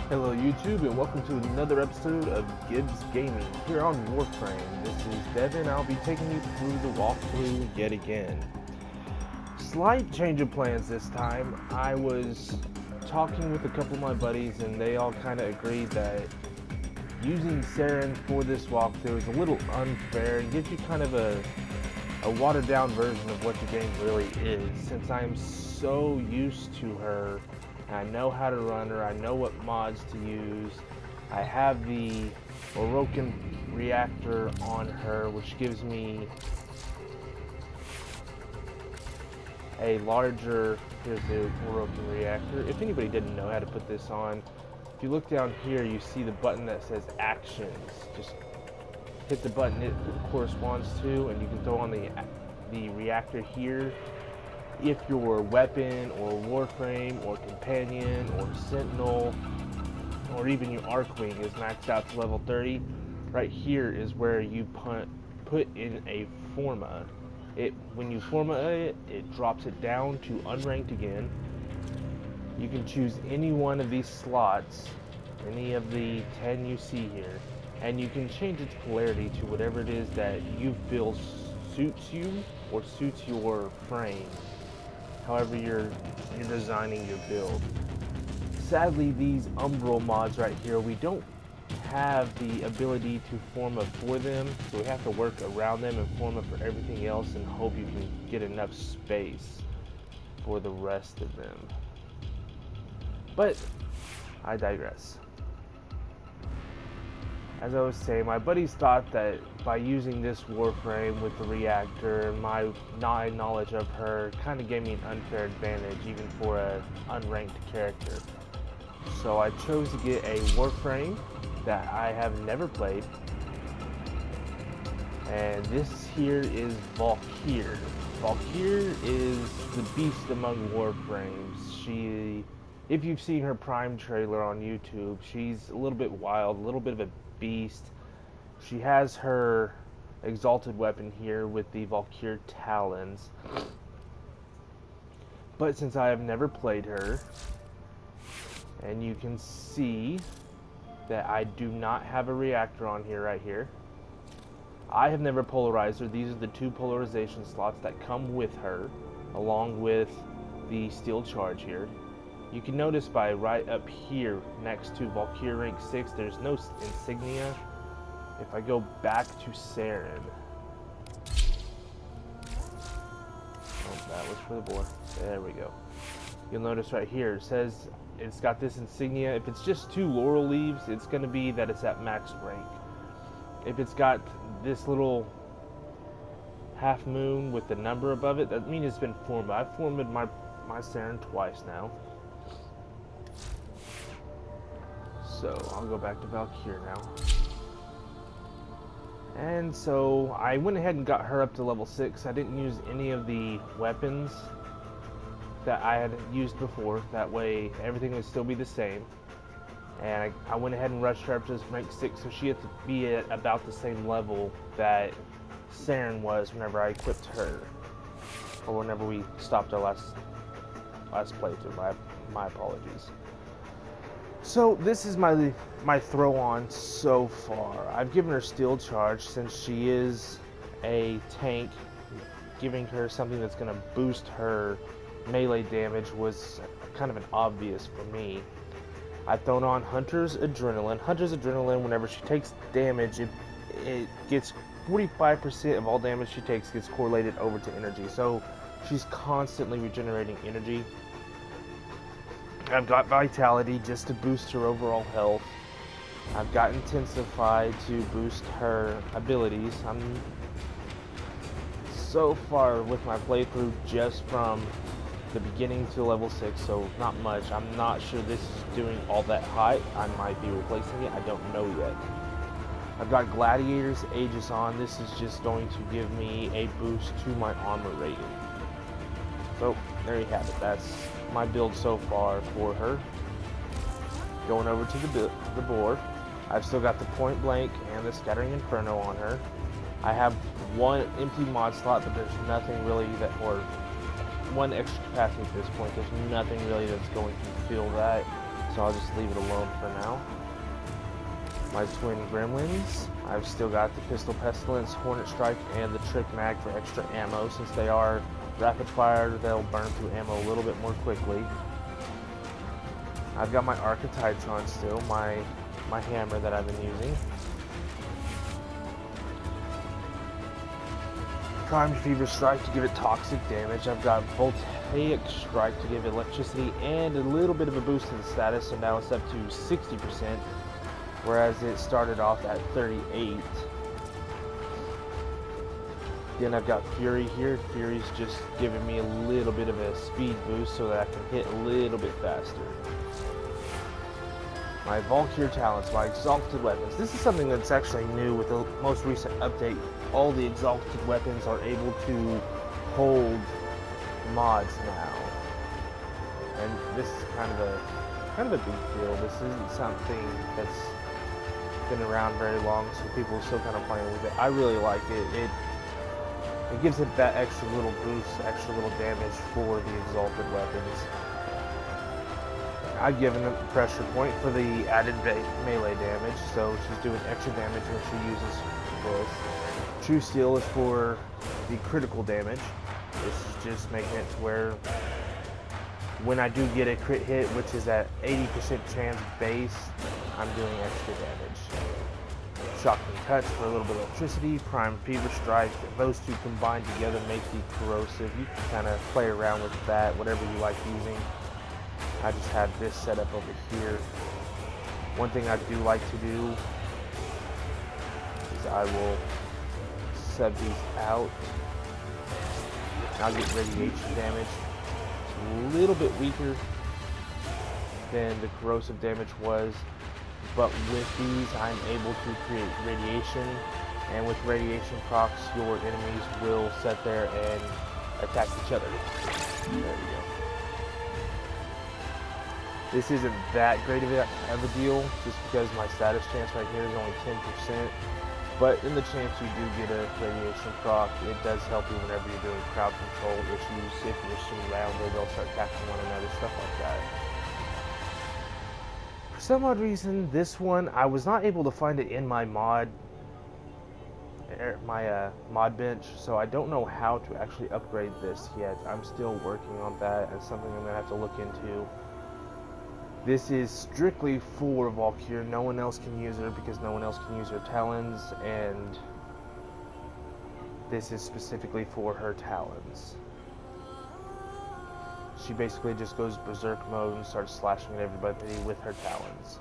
Hello YouTube and welcome to another episode of Gibbs Gaming here on Warframe. This is Devin. I'll be taking you through the walkthrough yet again. Slight change of plans this time. I was talking with a couple of my buddies and they all kind of agreed that using Saren for this walkthrough is a little unfair and gives you kind of a watered down version of what the game really is, since I am so used to her. I know how to run her, I know what mods to use. I have the Orokin reactor on her, which gives me a larger, here's the Orokin reactor. If anybody didn't know how to put this on, if you look down here, you see the button that says actions. Just hit the button it corresponds to, and you can throw on the reactor here. If your weapon or warframe or companion or sentinel or even your archwing is maxed out to level 30, right here is where you put in a forma. When you forma it, it drops it down to unranked again. You can choose any one of these slots, any of the 10 you see here, and you can change its polarity to whatever it is that you feel suits you or suits your frame. However you're designing your build. Sadly, these umbral mods right here, we don't have the ability to forma for them, so we have to work around them and forma for everything else and hope you can get enough space for the rest of them. But I digress. As I was saying, my buddies thought that by using this warframe with the reactor and my knowledge of her kind of gave me an unfair advantage even for an unranked character. So I chose to get a warframe that I have never played. And this here is Valkyr. Valkyr is the beast among warframes. If you've seen her Prime trailer on YouTube, she's a little bit wild, a little bit of a beast. She has her exalted weapon here with the Valkyr talons. But since I have never played her, and you can see that I do not have a reactor on here right here. I have never polarized her. These are the two polarization slots that come with her, along with the steel charge here. You can notice by right up here next to Valkyr rank 6, there's no insignia. If I go back to Saren, oh, that was for the boar. There we go. You'll notice right here, it says it's got this insignia. If it's just 2 laurel leaves, it's going to be that it's at max rank. If it's got this little half moon with the number above it, that means it's been formed. I've formed my Saren twice now. So I'll go back to Valkyr now. And so I went ahead and got her up to level 6. I didn't use any of the weapons that I had used before. That way everything would still be the same. And I went ahead and rushed her up to rank 6, so she had to be at about the same level that Saren was whenever I equipped her. Or whenever we stopped our last playthrough. My apologies. So this is my throw on so far. I've given her steel charge since she is a tank. Giving her something that's going to boost her melee damage was kind of an obvious for me. I've thrown on Hunter's Adrenaline. Hunter's Adrenaline, whenever she takes damage, it gets 45% of all damage she takes gets correlated over to energy. So she's constantly regenerating energy. I've got Vitality just to boost her overall health. I've got Intensify to boost her abilities. I'm so far with my playthrough just from the beginning to level 6, so not much. I'm not sure this is doing all that high. I might be replacing it. I don't know yet. I've got Gladiator's Aegis on. This is just going to give me a boost to my armor rating. So there you have it. That's my build so far for her. Going over to the boar. I've still got the Point Blank and the Scattering Inferno on her. I have one empty mod slot, but there's nothing really one extra capacity at this point. There's nothing really that's going to fill that. so I'll just leave it alone for now. My twin gremlins, I've still got the pistol pestilence, hornet strike, and the trick mag for extra ammo. Since they are rapid fire, they'll burn through ammo a little bit more quickly. I've got my archetypes on still, my hammer that I've been using. Primed fever strike to give it toxic damage. I've got voltaic strike to give it electricity and a little bit of a boost to the status, so now it's up to 60%, whereas it started off at 38. Then I've got Fury here. Fury's just giving me a little bit of a speed boost so that I can hit a little bit faster. My Valkyr talents, my exalted weapons. This is something that's actually new with the most recent update. All the exalted weapons are able to hold mods now. And this is kind of a big deal. This isn't something that's been around very long, so people are still kind of playing with it. I really like it. It gives it that extra little boost, extra little damage for the exalted weapons. I've given it a pressure point for the added melee damage, so she's doing extra damage when she uses this. True Steel is for the critical damage. This is just making it to where when I do get a crit hit, which is at 80% chance base, I'm doing extra damage. Shocking Touch for a little bit of electricity, Prime Fever Strike. Those two combined together make the corrosive. You can kind of play around with that, whatever you like using. I just have this set up over here. One thing I do like to do is I will sub these out. I'll get radiation damage. A little bit weaker than the corrosive damage was, but with these I'm able to create radiation, and with radiation procs your enemies will sit there and attack each other. There we go. This isn't that great of a deal, just because my status chance right here is only 10%, but in the chance you do get a radiation proc, it does help you whenever you're doing crowd control issues. If you're surrounded, they'll start attacking one another, stuff like that. For some odd reason, this one, I was not able to find it in my mod bench, so I don't know how to actually upgrade this yet. I'm still working on that. It's something I'm going to have to look into. This is strictly for Valkyr. No one else can use her because no one else can use her talons, and this is specifically for her talons. She basically just goes berserk mode and starts slashing at everybody with her talons,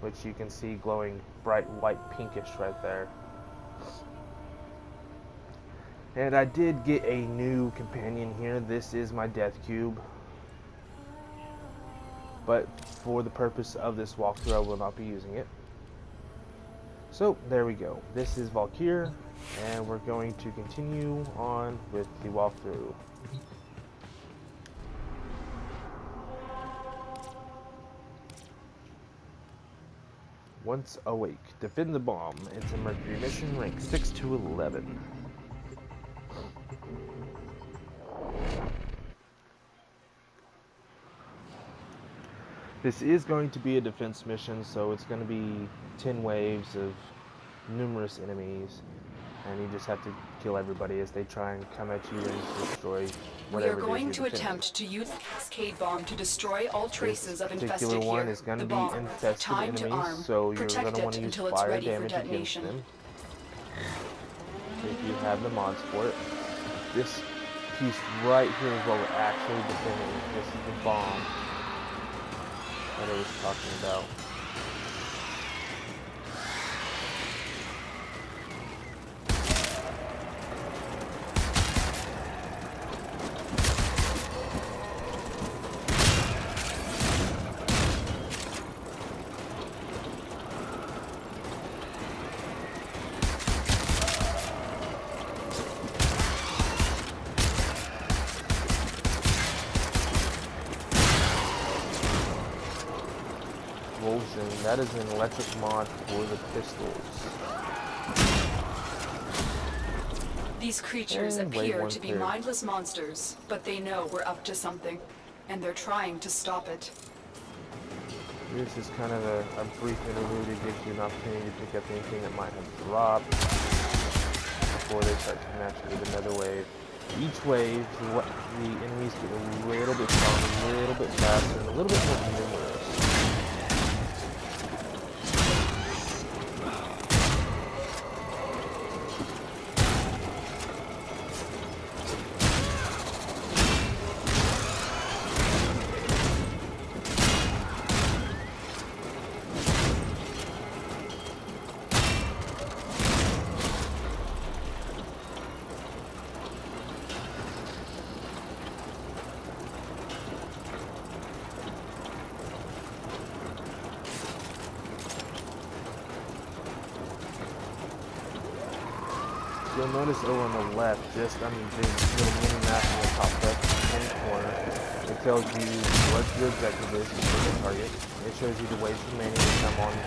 which you can see glowing bright white pinkish right there. And I did get a new companion here. This is my Death Cube. But for the purpose of this walkthrough, I will not be using it. So, there we go. This is Valkyr, and we're going to continue on with the walkthrough. Once awake, defend the bomb. It's a Mercury mission, rank 6 to 11. This is going to be a defense mission, so it's going to be 10 waves of numerous enemies, and you just have to kill everybody as they try and come at you and destroy whatever. We are going to attempt to use the cascade bomb to destroy all traces of infested here. This particular one is going to be infested enemies, so you're going to want to use fire damage against them. If you have the mods for it. This piece right here is what we're actually defending. This is the bomb that I was talking about. That is an electric mod for the pistols. These creatures appear to be mindless monsters, but they know we're up to something, and they're trying to stop it. This is kind of a brief interlude. It gives you an opportunity to pick up anything that might have dropped before they start to match it with another wave. Each wave, the enemies get a little bit stronger, a little bit faster, and a little bit more numerous. You'll notice over on the left, there's a little mini map in the top left-hand corner. It tells you what your objective is for the target. It shows you the waves remaining, which I'm on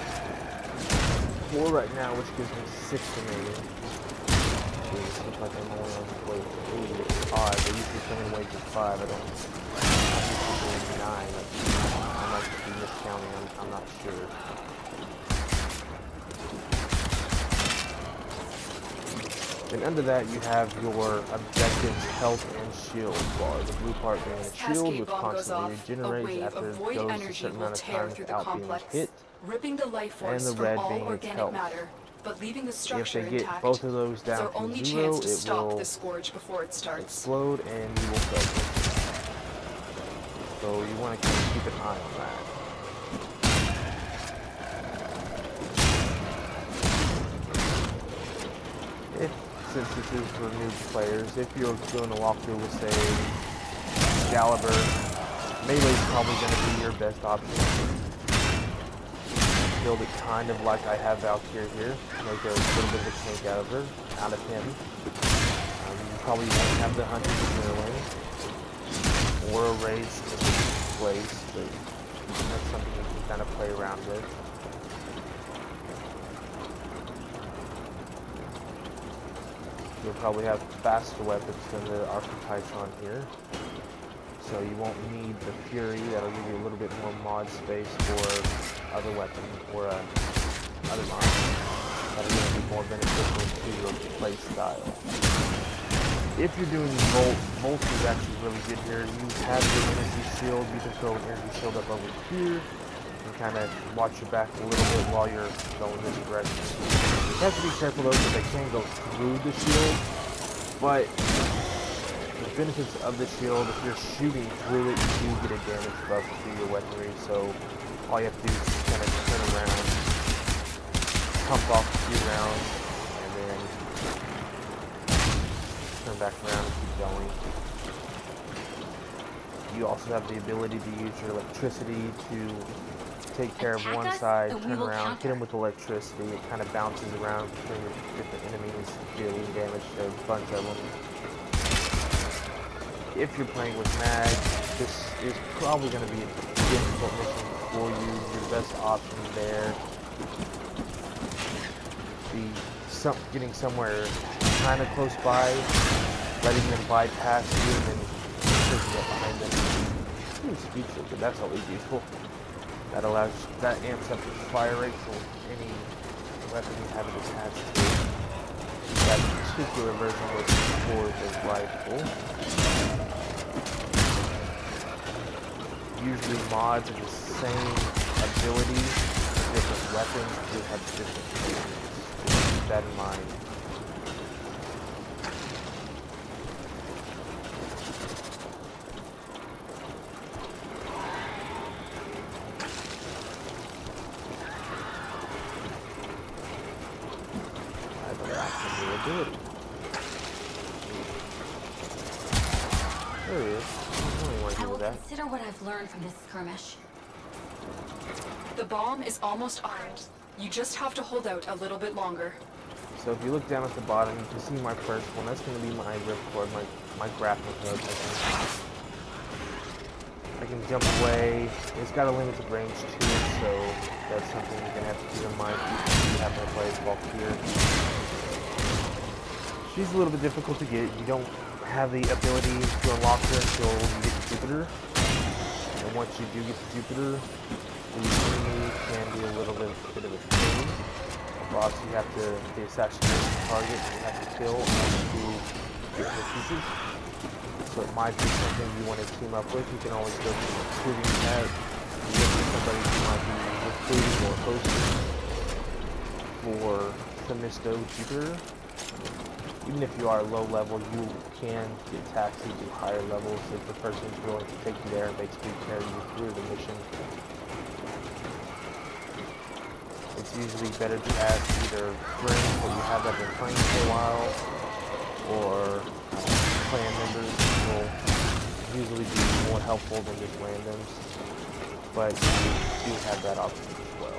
4 right now, which gives me 6 remaining. Jeez, looks like I'm only on wave 8 or 5. They usually come in waves of 5. I'm usually doing 9. I might be miscounting, I'm not sure. And under that, you have your objectives, health, and shield bar. The blue part being a shield, which constantly regenerates after it goes a certain amount of time without being hit, ripping the life and force the from red all being its organic health. matter, but leaving the If structure they get intact. both of those It's our down only to 0, chance to it stop will the scourge before it starts. explode and you will focus. So you want to kind of keep an eye on that. Since this is for new players, if you're doing a walkthrough with, say, Excalibur, melee is probably going to be your best option. Build it kind of like I have Valkyr here. Make a little bit of a tank out of him. You probably won't have the Hunter's Adrenaline or a raised place, but that's something you can kind of play around with. You'll probably have faster weapons than the archetypes on here. So you won't need the Fury. That'll give you a little bit more mod space for other weapons or other mods that are going to be more beneficial to your play style. If you're doing Volt is actually really good here. You have your energy shield. You can throw an energy shield up over here and kind of watch your back a little bit while you're going this direction. You have to be careful though, because they can go through the shield, but the benefits of the shield, if you're shooting through it, you do get a damage buff to your weaponry, so all you have to do is just kind of turn around, pump off a few rounds, and then turn back around and keep going. You also have the ability to use your electricity to take care of one side, turn around, hit him with electricity. It kind of bounces around between the different enemies, dealing damage to a bunch of them. If you're playing with mag, this is probably going to be a difficult mission for you. Your best option there be getting somewhere kind of close by, letting them bypass you, and then pushing up behind them. Speed shield, but that's always useful. That amps up the fire rate for any weapon you have it attached to. That particular version was for the rifle. Usually mods are the same ability, different weapons, do have different things. Just keep that in mind. There he is. I will consider what I've learned from this skirmish. The bomb is almost armed. You just have to hold out a little bit longer. So if you look down at the bottom, you can see my first one. That's going to be my ripcord, my grappling hook. I can jump away. It's got a limited range to it, so that's something you're going to have to keep in mind if you happen to play as Valkyr. She's a little bit difficult to get. You don't have the ability to unlock her until you get to Jupiter. And once you do get to Jupiter, These enemies can be a little bit of a pain. Boss, you have to, the assassination target, you have to kill to get the pieces. So it might be something you want to team up with. You can always go to the recruiting tab, look for somebody who might be recruiting or hosting for Themisto Jupiter. Even if you are low level, you can get taxied to higher levels if the person is willing to take you there and basically carry you through the mission. It's usually better to ask either friends that you have that have been playing for a while, or clan members will usually be more helpful than just randoms, but you do have that option as well.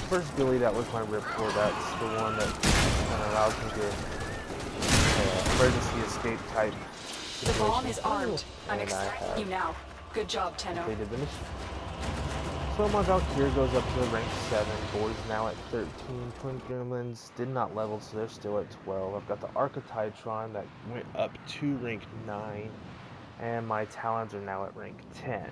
First Billy, that was my rip for. That's the one that kind of allows me to emergency escape type The situation. bomb is armed. I'm And I extracting you now. Good job, Tenno. completed the mission. So my Valkyr goes up to rank 7. Boys now at 13. Twin Gremlins did not level, so they're still at 12. I've got the Archetytron that went up to rank 9. And my Talons are now at rank 10.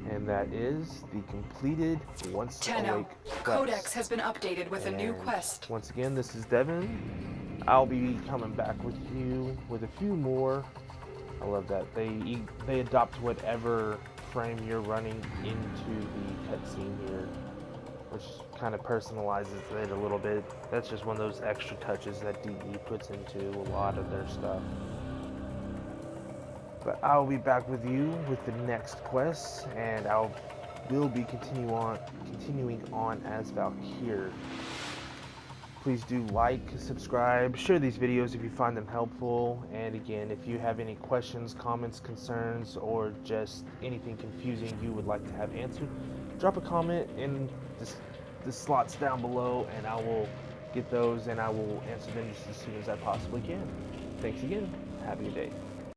And that is the completed Once Tenno, Awake quest. Codex has been updated with a new quest. Once again, this is Devin. I'll be coming back with you with a few more. I love that they adopt whatever frame you're running into the cutscene here, which kind of personalizes it a little bit. That's just one of those extra touches that DE puts into a lot of their stuff. But I'll be back with you with the next quest, and will be continuing on as Valkyr. Please do like, subscribe, share these videos if you find them helpful, and again, if you have any questions, comments, concerns, or just anything confusing you would like to have answered, drop a comment in the slots down below, and I will get those and I will answer them just as soon as I possibly can. Thanks again. Have a good day.